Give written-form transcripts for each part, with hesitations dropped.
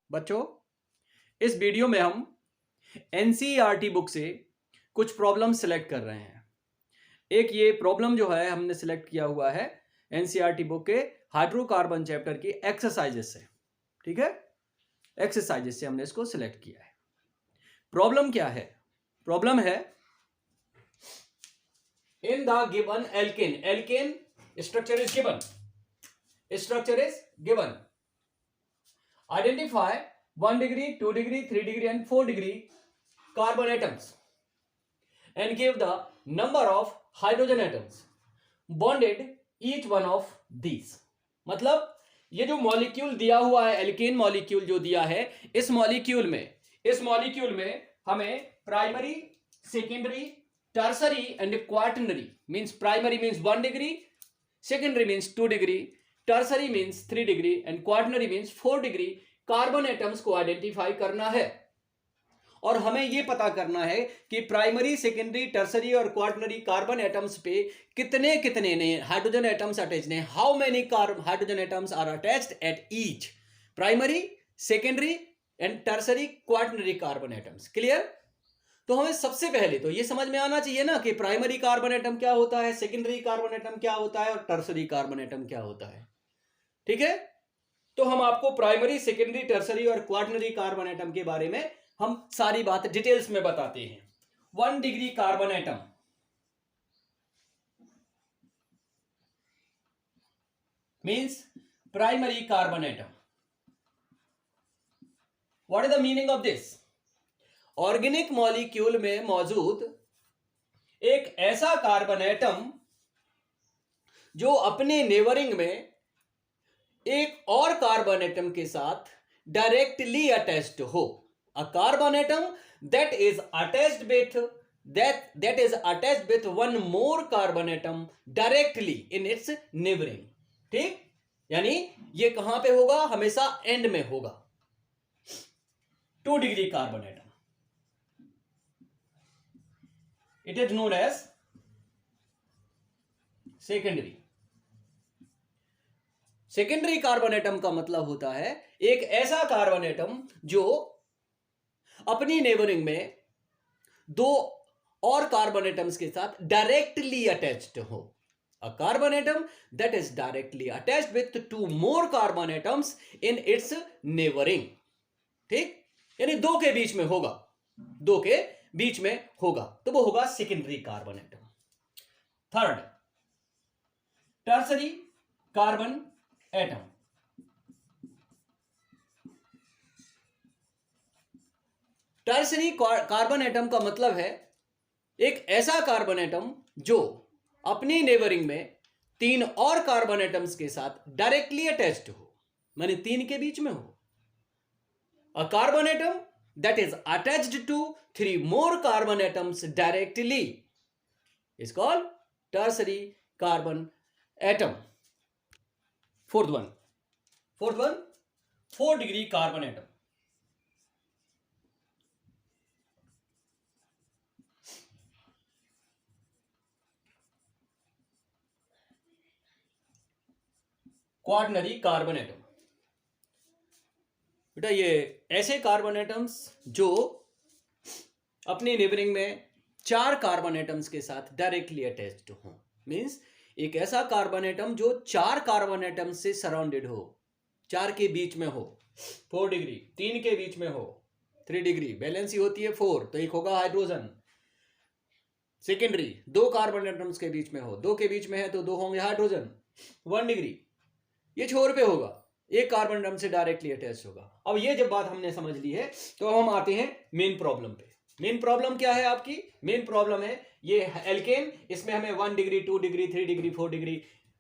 बच्चों, इस वीडियो में हम एनसीईआरटी बुक से कुछ प्रॉब्लम सिलेक्ट कर रहे हैं। एक ये प्रॉब्लम जो है हमने सिलेक्ट किया हुआ है एनसीईआरटी बुक के हाइड्रोकार्बन चैप्टर की एक्सरसाइजेस से। ठीक है, एक्सरसाइजेस से हमने इसको सिलेक्ट किया है। प्रॉब्लम क्या है? प्रॉब्लम है in the given alkane structure is given identify 1 degree, 2 degree, 3 degree and 4 degree carbon atoms and give the number of hydrogen atoms bonded each one of these। मतलब ये जो मॉलिक्यूल दिया हुआ है, एल्केन मॉलिक्यूल जो दिया है, इस मॉलिक्यूल में हमें primary, secondary, tertiary and quaternary means primary means 1 degree, secondary means 2 degree, tertiary means 3 degree and quaternary means 4 degree carbon atoms को आइडेंटिफाई करना है। और हमें यह पता करना है कि प्राइमरी, सेकेंडरी, टर्सरी और क्वार्टनरी कार्बन एटम्स पे कितने कितने ने हाइड्रोजन एटम्स अटैच्ड हैं। How many hydrogen atoms are attached at each primary, secondary and tertiary quaternary carbon atoms. Clear? तो हमें सबसे पहले तो ये समझ में आना चाहिए ना कि प्राइमरी कार्बन एटम क्या होता है, सेकेंडरी कार्बन एटम क्या होता है और टर्सरी कार्बन एटम क्या होता है। ठीक है, तो हम आपको प्राइमरी, सेकेंडरी, टर्सरी और क्वार्टनरी कार्बन एटम के बारे में हम सारी बात डिटेल्स में बताते हैं। 1 degree carbon atom means primary carbon atom. What is the meaning of this? Organic molecule में मौजूद एक ऐसा कार्बन एटम जो अपने नेबरिंग में एक और कार्बन एटम के साथ डायरेक्टली अटैच्ड हो। A carbon atom that is attached with one more carbon atom directly in its neighboring। ठीक, यानी ये कहां पे होगा? हमेशा एंड में होगा। 2 degree carbon atom, it is known as secondary. Secondary carbon atom का मतलब होता है एक ऐसा कार्बन एटम जो अपनी नेबरिंग में 2 और कार्बन एटम्स के साथ डायरेक्टली अटैच्ड हो। A carbon atom that is directly attached with 2 more carbon atoms in its neighbouring. ठीक, यानी 2 के बीच में होगा, 2 के बीच में होगा, तो वो होगा secondary carbon atom. Third, tertiary carbon atom. Tertiary carbon atom का मतलब है एक ऐसा कार्बन एटम जो अपनी नेबरिंग में 3 और कार्बन एटम्स के साथ डायरेक्टली अटैच्ड हो, माने 3 के बीच में हो। A carbon atom that is attached to 3 more carbon atoms directly is called tertiary carbon atom. Fourth one 4 degree carbon atom. Quaternary carbon atom. बेटा ये ऐसे कार्बन एटम्स जो अपने नेबरिंग में 4 कार्बन एटम्स के साथ डायरेक्टली अटैच्ड हो। Means एक ऐसा कार्बन एटम जो 4 कार्बन एटम से सराउंडेड हो, 4 के बीच में हो। 4 डिग्री, 3 के बीच में हो, 3 डिग्री वैलेंसी होती है 4, तो एक होगा हाइड्रोजन। सेकेंडरी 2 कार्बन एटम्स के बीच में हो, 2 के बीच में है तो 2 होंगे हाइड्रोजन। 1 डिग्री ये छोर पे होगा, एक कार्बन एटम से डायरेक्टली अटैच होगा। अब ये जब बात हमने समझ ली है तो हम आते हैं मेन प्रॉब्लम पे। मेन प्रॉब्लम क्या है आपकी? मेन प्रॉब्लम है ये एल्केन, इसमें हमें 1 degree, 2 degree, 3 degree, 4 degree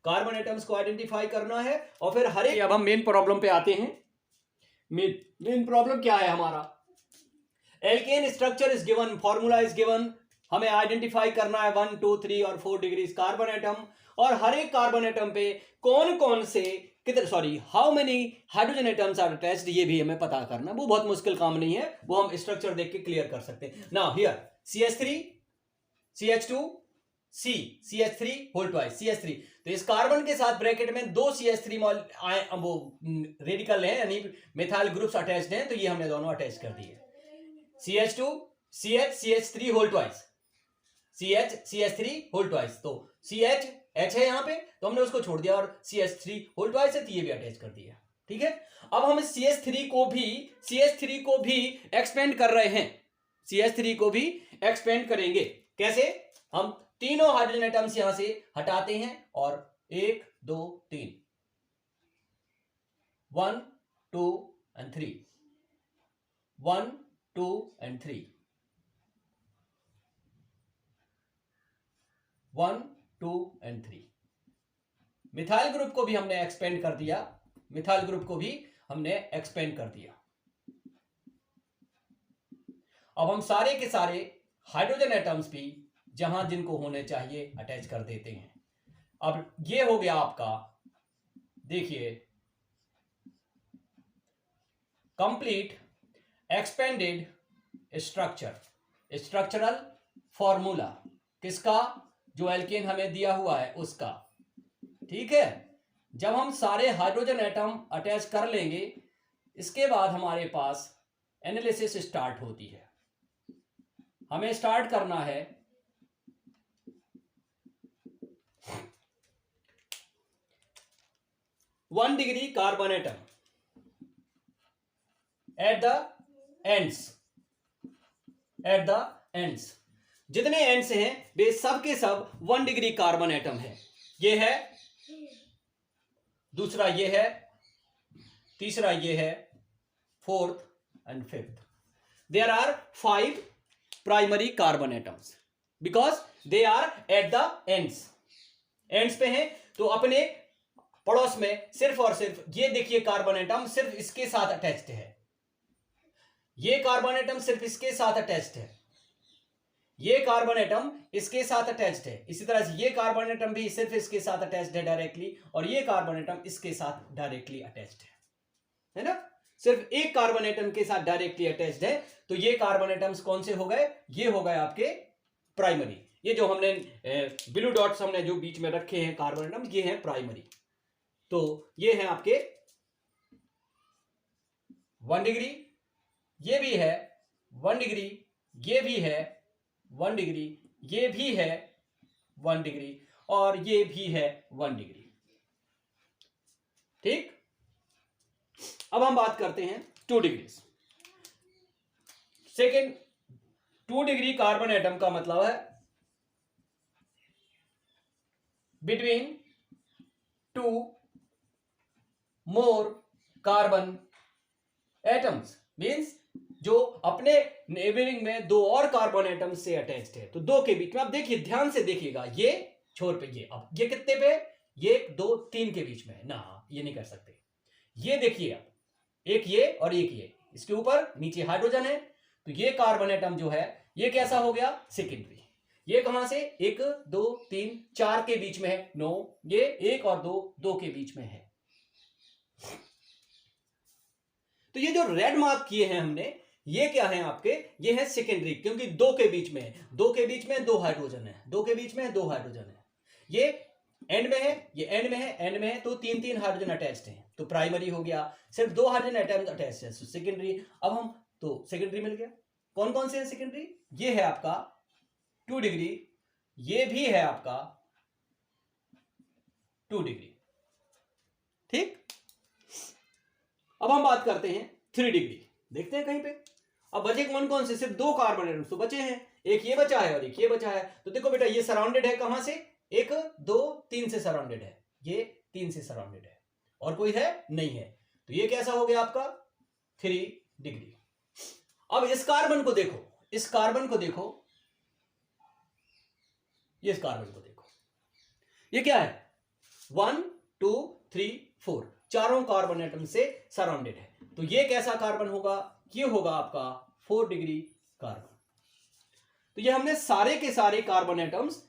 carbon atoms को आइडेंटिफाई करना है। और फिर हर एक, अब हम मेन प्रॉब्लम पे आते हैं। मेन प्रॉब्लम क्या है हमारा? Alkane structure is given, formula is given, हमें आइडेंटिफाई करना है 1, 2, 3 और 4 डिग्री कार्बन एटम। और हर एक कार्बन एटम पे कौन कौन से how many hydrogen atoms are attached, ये भी हमें पता करना। वो बहुत मुश्किल काम नहीं है, वो हम स्ट्रक्चर देख के क्लियर कर सकते हैं। Now here CH3, CH2, CH3 whole twice CH3। तो इस कार्बन के साथ ब्रैकेट में दो CH3 वो रेडिकल है यानी मिथाइल ग्रुप्स अटैच्ड हैं, तो ये हमने दोनों अटैच कर दिए। CH2 CH CH3 whole twice CH CH3 whole twice. तो CH H है यहां पे, तो हमने उसको छोड़ दिया और CH3 होल ट्वाइस है, तो ये भी अटैच कर दिया। ठीक है, अब हम CH3 को भी एक्सपेंड कर रहे हैं। CH3 को भी एक्सपेंड करेंगे। कैसे? हम तीनों हाइड्रोजन एटम्स यहां से हटाते हैं और 1 2 3 1 2 and 3 1 2 and 3 1 2 and 3। Methyl group को भी हमने एक्सपेंड कर दिया, मिथाइल ग्रुप को भी हमने एक्सपेंड कर दिया। अब हम सारे के सारे हाइड्रोजन एटम्स भी जहां जिनको होने चाहिए अटैच कर देते हैं। अब ये हो गया आपका, देखिए, कंप्लीट एक्सपेंडेड स्ट्रक्चरल फॉर्मूला। किसका? जो एल्केन हमें दिया हुआ है उसका। ठीक है, जब हम सारे हाइड्रोजन एटम अटैच कर लेंगे, इसके बाद हमारे पास एनालिसिस स्टार्ट होती है। हमें स्टार्ट करना है 1 degree carbon atom at the ends. जितने एंड्स हैं वे सब के सब 1 डिग्री कार्बन एटम है। ये है, दूसरा ये है, तीसरा ये है, fourth and fifth. There are 5 primary carbon atoms because they are at the ends पे हैं। तो अपने पड़ोस में सिर्फ और सिर्फ ये देखिए कार्बन एटम सिर्फ इसके साथ अटैच्ड है, ये कार्बन एटम सिर्फ इसके साथ अटैच्ड है, ये कार्बन एटम इसके साथ अटैच्ड है। इसी तरह से ये कार्बन एटम भी सिर्फ इसके साथ अटैच्ड है डायरेक्टली, और ये कार्बन एटम इसके साथ डायरेक्टली अटैच्ड है ना। सिर्फ एक कार्बन एटम के साथ डायरेक्टली अटैच्ड है, तो ये कार्बन एटम्स कौन से हो गए? ये हो गए आपके प्राइमरी। ये जो हमने ब्लू डॉट्स हमने जो बीच में रखे हैं कार्बन एटम, ये हैं प्राइमरी। तो ये हैं आपके 1 डिग्री, ये भी है 1 डिग्री, ये भी है 1 डिग्री, ये भी है 1 डिग्री, और ये भी है 1 डिग्री। ठीक, अब हम बात करते हैं 2 degree. Second, 2 degree carbon atom का मतलब है बिटवीन 2 मोर कार्बन एटम्स, मीन्स जो अपने नेबरिंग में 2 और कार्बन एटम्स से अटैच्ड है। तो 2 के बीच में, आप देखिए, ध्यान से देखिएगा, ये छोर पे, ये अब ये कितने पे? ये 2 3 के बीच में है ना, ये नहीं कर सकते। ये देखिए आप, एक ये और एक ये, इसके ऊपर नीचे हाइड्रोजन है, तो ये कार्बन एटम जो है ये कैसा हो गया? सेकेंडरी। ये कहां से? 1 2 3 4 के बीच में है, नो, ये 1 और 2 के बीच में है। तो ये जो रेड मार्क किए हैं हमने, ये क्या है आपके? ये है सेकेंडरी, क्योंकि 2 के बीच में है, 2 के बीच में 2 हाइड्रोजन है, 2 के बीच में 2 हाइड्रोजन है। ये एंड में है, ये एंड में है, एंड में है, तो 3 हाइड्रोजन अटैच्ड हैं, तो प्राइमरी हो गया। सिर्फ 2 हाइड्रोजन एटम्स अटैच्ड है, तो सेकेंडरी। अब हम, तो सेकेंडरी मिल गया। कौन कौन से हैं सेकेंडरी? ये है आपका 2 डिग्री, ये भी है आपका 2 डिग्री। ठीक, अब हम बात करते हैं 3 डिग्री। देखते हैं कहीं पे। अब बचे कौन कौन से? सिर्फ 2 कार्बन एटम्स तो बचे हैं, एक ये बचा है और एक ये बचा है। तो देखो बेटा, ये सराउंडेड है कहां से? 1 2 3 से सराउंडेड है, ये 3 से सराउंडेड है, और कोई है? नहीं है। तो ये कैसा हो गया आपका? 3 डिग्री। अब इस कार्बन को देखो, इस कार्बन को देखो, ये इस कार्बन को देखो, ये क्या है? 1 2 3 4, चारों कार्बन एटम से सराउंडेड है। तो ये कैसा कार्बन होगा? ये होगा आपका 4 डिग्री कार्बन। तो ये हमने सारे के सारे कार्बन एटम्स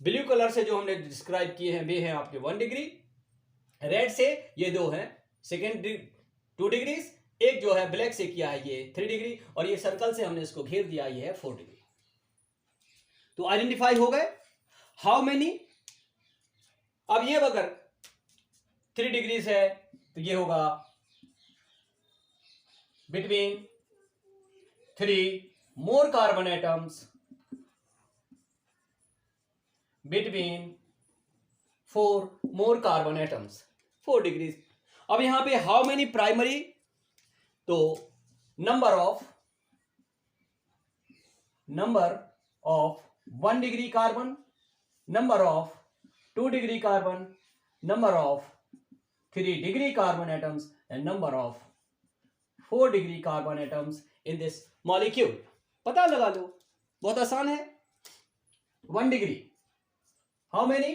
ब्लू कलर से जो हमने डिस्क्राइब किए हैं, वे हैं आपके 1 डिग्री। रेड से ये 2 हैं सेकेंड 2 डिग्री, एक जो है ब्लैक से किया है ये 3 डिग्री, और ये सर्कल से हमने इसको घेर दिया, ये है 4 डिग्री। तो आइडेंटिफाई हो गए। हाउ मेनी, अब ये अगर 3 डिग्रीज है तो ये होगा between 3 more carbon atoms between 4 more carbon atoms, 4 degrees. अब यहां पे हाउ मेनी प्राइमरी, तो number of 1 degree carbon, number of 2 degree carbon, number of 3 degree carbon atoms and number of 4 degree carbon atoms in this molecule. पता लगा लो, बहुत आसान है। 1 degree, how many,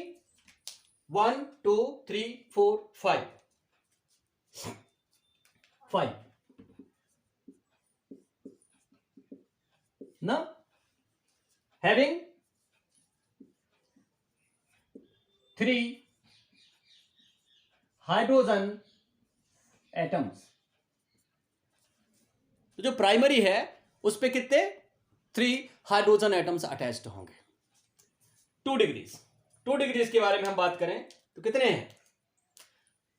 1 2 3 4 5 ना, having 3 हाइड्रोजन एटम्स। तो जो primary है उस पे कितने 3 हाइड्रोजन एटम्स अटैच्ड होंगे। 2 डिग्रीज, 2 डिग्रीज के बारे में हम बात करें तो कितने हैं,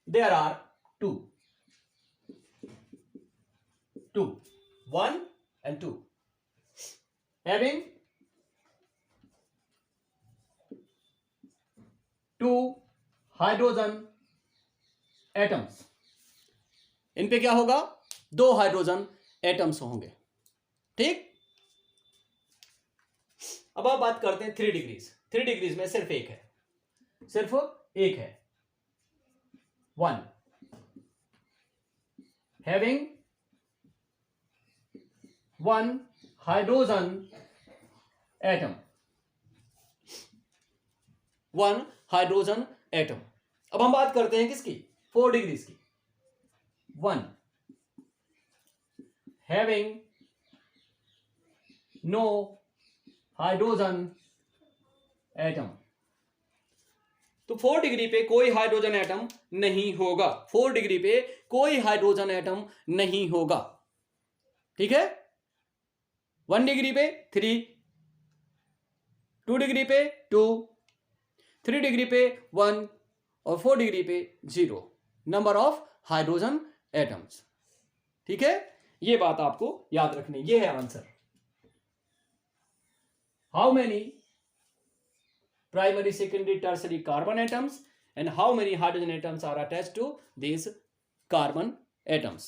there are 2 1 and 2 having 2 hydrogen atoms. इन पे क्या होगा, 2 हाइड्रोजन एटम्स होंगे, ठीक। अब आप बात करते हैं 3 डिग्रीज। 3 डिग्रीज में सिर्फ एक है, सिर्फ एक है, 1 having 1 hydrogen atom, 1 hydrogen atom. अब हम बात करते हैं किसकी, 4 डिग्रीज की। 1 हैविंग नो हाइड्रोजन एटम, तो 4 डिग्री पे कोई हाइड्रोजन एटम नहीं होगा, 4 डिग्री पे कोई हाइड्रोजन एटम नहीं होगा, ठीक है। 1 डिग्री पे 3, 2 डिग्री पे 2, 3 डिग्री पे 1 और 4 डिग्री पे 0 नंबर ऑफ हाइड्रोजन एटम्स, ठीक है। ये बात आपको याद रखनी, ये है answer. How many primary, secondary, tertiary carbon atoms and how many hydrogen atoms are attached to these carbon atoms.